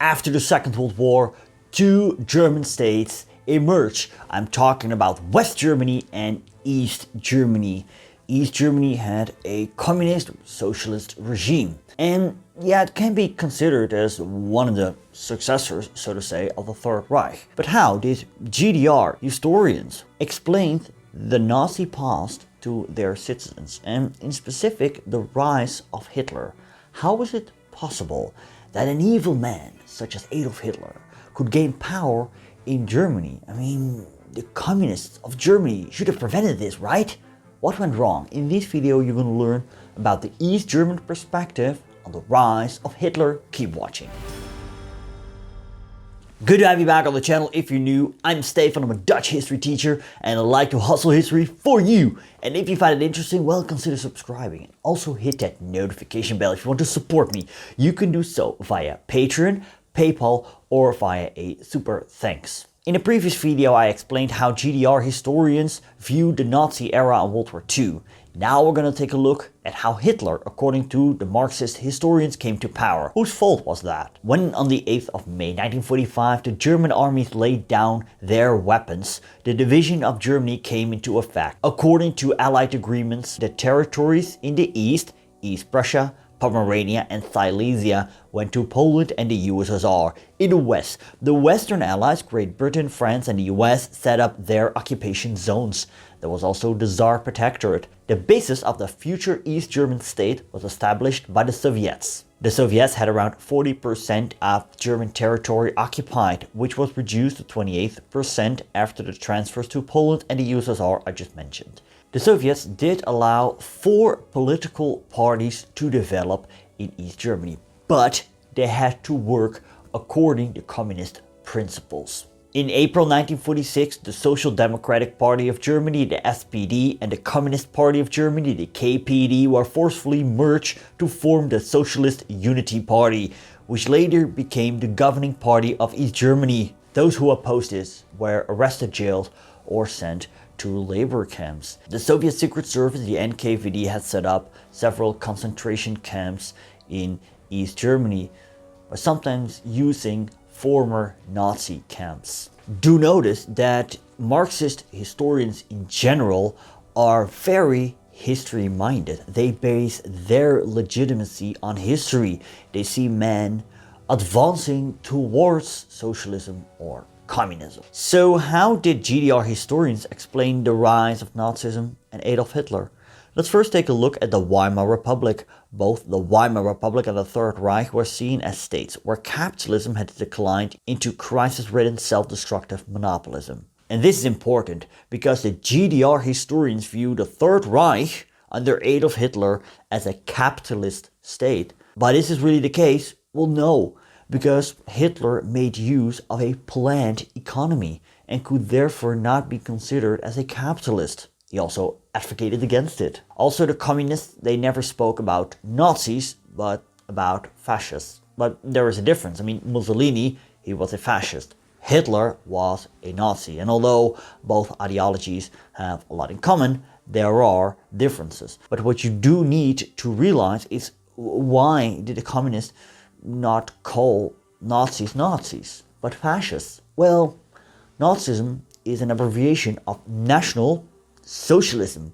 After the Second World War, two German states emerged. I'm talking about West Germany and East Germany. East Germany had a communist socialist regime. And yeah, it can be considered as one of the successors, so to say, of the Third Reich. But how did GDR historians explain the Nazi past to their citizens, and in specific the rise of Hitler? How was it possible that an evil man such as Adolf Hitler could gain power in Germany? I mean, the communists of Germany should have prevented this, right? What went wrong? In this video you're going to learn about the East German perspective on the rise of Hitler. Keep watching. Good to have you back on the channel. If you're new, I'm Stefan, I'm a Dutch history teacher and I like to hustle history for you. And if you find it interesting, well, consider subscribing and also hit that notification bell if you want to support me. You can do so via Patreon, PayPal or via a super thanks. In a previous video I explained how GDR historians viewed the Nazi era in World War II. Now we're gonna take a look at how Hitler, according to the Marxist historians, came to power. Whose fault was that? When on the 8th of May 1945 the German armies laid down their weapons, the division of Germany came into effect. According to Allied agreements, the territories in the east, East Prussia, Pomerania and Silesia, went to Poland and the USSR. In the west, the Western Allies, Great Britain, France and the US, set up their occupation zones. There was also the Tsar Protectorate. The basis of the future East German state was established by the Soviets. The Soviets had around 40% of German territory occupied, which was reduced to 28% after the transfers to Poland and the USSR I just mentioned. The Soviets did allow 4 political parties to develop in East Germany, but they had to work according to communist principles. In April 1946, the Social Democratic Party of Germany, the SPD, and the Communist Party of Germany, the KPD, were forcefully merged to form the Socialist Unity Party, which later became the governing party of East Germany. Those who opposed this were arrested, jailed, or sent to labor camps. The Soviet Secret Service, the NKVD, had set up several concentration camps in East Germany, but sometimes using former Nazi camps. Do notice that Marxist historians in general are very history minded. They base their legitimacy on history. They see men advancing towards socialism or communism. So how did GDR historians explain the rise of Nazism and Adolf Hitler? Let's first take a look at the Weimar Republic. Both the Weimar Republic and the Third Reich were seen as states where capitalism had declined into crisis-ridden self-destructive monopolism. And this is important because the GDR historians view the Third Reich under Adolf Hitler as a capitalist state. But is this really the case? Well, no, because Hitler made use of a planned economy and could therefore not be considered as a capitalist. He also advocated against it. Also, the communists, they never spoke about Nazis, but about fascists. But there is a difference. I mean, Mussolini, he was a fascist. Hitler was a Nazi. And although both ideologies have a lot in common, there are differences. But what you do need to realize is, why did the communists not call Nazis Nazis, but fascists? Well, Nazism is an abbreviation of National Socialism.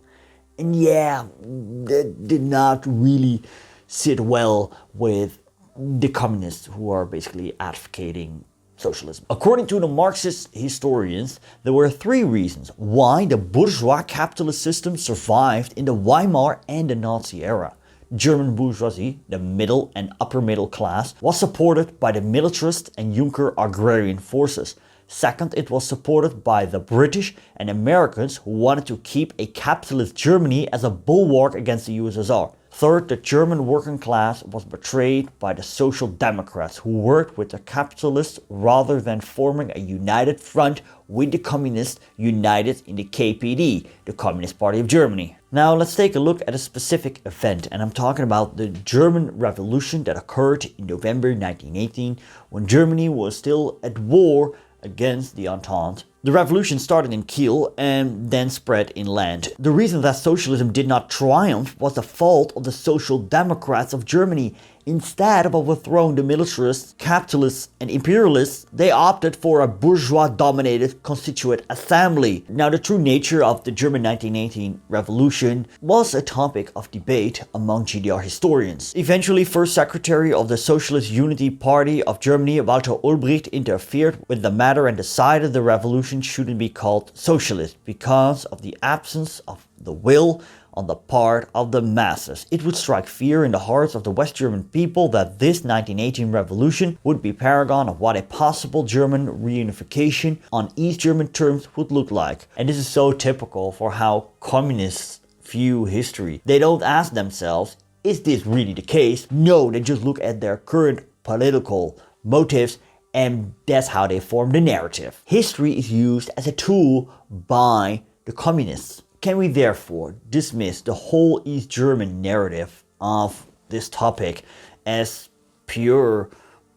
And yeah, that did not really sit well with the communists who are basically advocating socialism. According to the Marxist historians, there were 3 reasons why the bourgeois capitalist system survived in the Weimar and the Nazi era. German bourgeoisie, the middle and upper middle class, was supported by the militarist and Junker agrarian forces. Second, it was supported by the British and Americans who wanted to keep a capitalist Germany as a bulwark against the USSR. Third, the German working class was betrayed by the Social Democrats who worked with the capitalists rather than forming a united front with the communists united in the KPD, the Communist Party of Germany. Now let's take a look at a specific event, and I'm talking about the German Revolution that occurred in November 1918 when Germany was still at war against the Entente. The revolution started in Kiel and then spread inland. The reason that socialism did not triumph was the fault of the Social Democrats of Germany. Instead of overthrowing the militarists, capitalists, and imperialists, they opted for a bourgeois-dominated constituent assembly. Now, the true nature of the German 1918 revolution was a topic of debate among GDR historians. Eventually, first secretary of the Socialist Unity Party of Germany, Walter Ulbricht, interfered with the matter and decided the revolution shouldn't be called socialist because of the absence of the will on the part of the masses. It would strike fear in the hearts of the West German people that this 1918 revolution would be paragon of what a possible German reunification on East German terms would look like. And this is so typical for how communists view history. They don't ask themselves, is this really the case? No, they just look at their current political motives, and that's how they form the narrative. History is used as a tool by the communists. Can we therefore dismiss the whole East German narrative of this topic as pure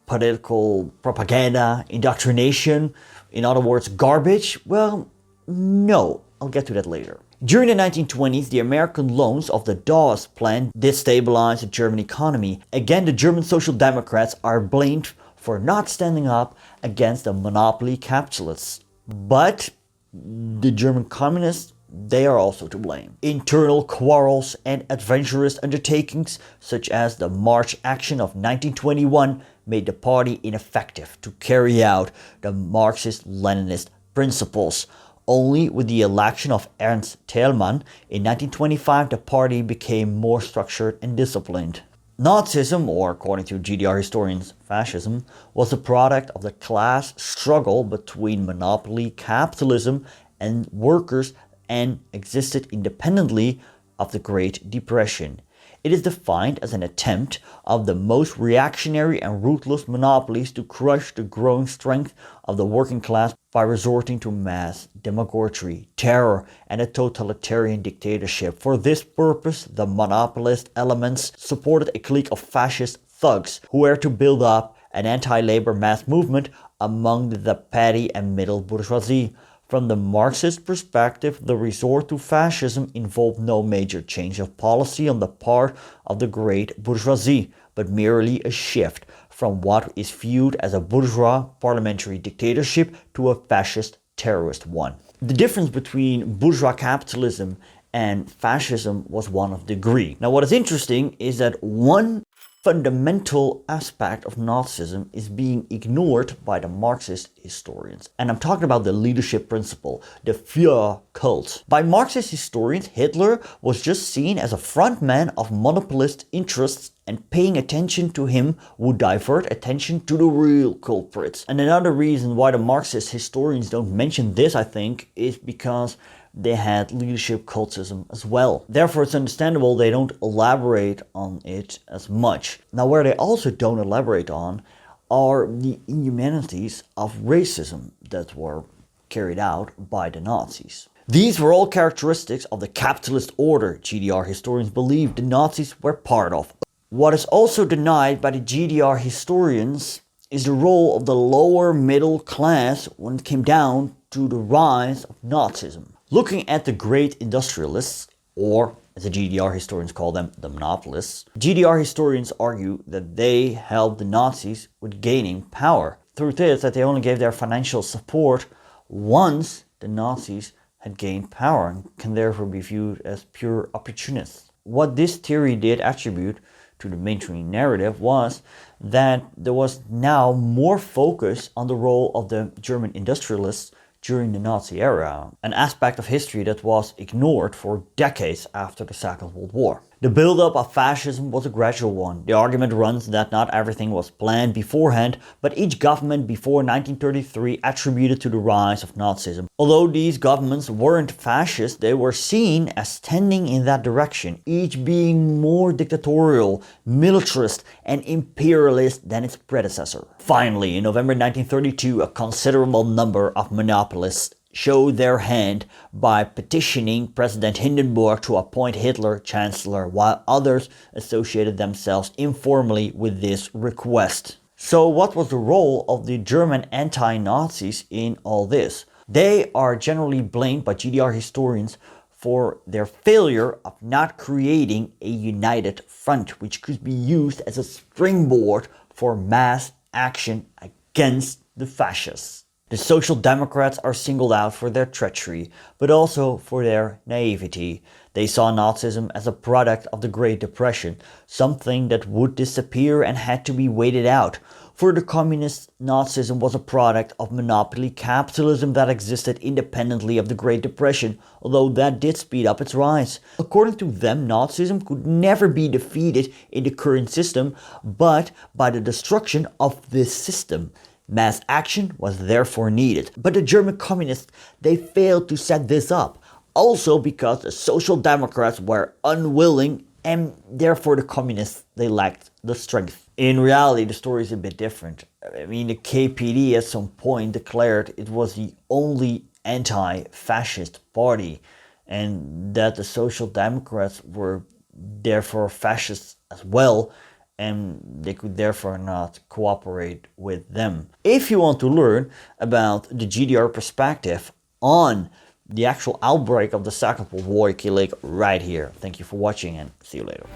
political propaganda, indoctrination, in other words, garbage? Well, no, I'll get to that later. During the 1920s, the American loans of the Dawes Plan destabilized the German economy. Again, the German Social Democrats are blamed for not standing up against the monopoly capitalists. But the German communists, they are also to blame. Internal quarrels and adventurous undertakings, such as the March Action of 1921, made the party ineffective to carry out the Marxist-Leninist principles. Only with the election of Ernst Thälmann in 1925, the party became more structured and disciplined. Nazism, or according to GDR historians, fascism, was a product of the class struggle between monopoly capitalism and workers and existed independently of the Great Depression. It is defined as an attempt of the most reactionary and ruthless monopolies to crush the growing strength of the working class by resorting to mass demagoguery, terror, and a totalitarian dictatorship. For this purpose, the monopolist elements supported a clique of fascist thugs who were to build up an anti-labor mass movement among the petty and middle bourgeoisie. From the Marxist perspective, the resort to fascism involved no major change of policy on the part of the great bourgeoisie, but merely a shift from what is viewed as a bourgeois parliamentary dictatorship to a fascist terrorist one. The difference between bourgeois capitalism and fascism was one of degree. Now, what is interesting is that one fundamental aspect of Nazism is being ignored by the Marxist historians. And I'm talking about the leadership principle, the Führer cult. By Marxist historians, Hitler was just seen as a frontman of monopolist interests, and paying attention to him would divert attention to the real culprits. And another reason why the Marxist historians don't mention this, I think, is because they had leadership cultism as well. Therefore, it's understandable they don't elaborate on it as much. Now, where they also don't elaborate on are the inhumanities of racism that were carried out by the Nazis. These were all characteristics of the capitalist order GDR historians believed the Nazis were part of. What is also denied by the GDR historians is the role of the lower middle class when it came down to the rise of Nazism. Looking at the great industrialists, or as the GDR historians call them, the monopolists, GDR historians argue that they helped the Nazis with gaining power. The truth is that they only gave their financial support once the Nazis had gained power and can therefore be viewed as pure opportunists. What this theory did attribute to the mainstream narrative was that there was now more focus on the role of the German industrialists during the Nazi era, an aspect of history that was ignored for decades after the Second World War. The build-up of fascism was a gradual one. The argument runs that not everything was planned beforehand, but each government before 1933 attributed to the rise of Nazism. Although these governments weren't fascist, they were seen as tending in that direction, each being more dictatorial, militarist, and imperialist than its predecessor. Finally, in November 1932, a considerable number of monopolists showed their hand by petitioning President Hindenburg to appoint Hitler chancellor, while others associated themselves informally with this request. So what was the role of the German anti-Nazis in all this? They are generally blamed by GDR historians for their failure of not creating a united front which could be used as a springboard for mass action against the fascists. The Social Democrats are singled out for their treachery, but also for their naivety. They saw Nazism as a product of the Great Depression, something that would disappear and had to be waited out. For the communists, Nazism was a product of monopoly capitalism that existed independently of the Great Depression, although that did speed up its rise. According to them, Nazism could never be defeated in the current system, but by the destruction of this system. Mass action was therefore needed. But the German communists, they failed to set this up. Also because the Social Democrats were unwilling and therefore the communists, they lacked the strength. In reality, the story is a bit different. I mean, the KPD at some point declared it was the only anti-fascist party and that the Social Democrats were therefore fascists as well, and they could therefore not cooperate with them. If you want to learn about the GDR perspective on the actual outbreak of the Second World War, you can click right here. Thank you for watching and see you later.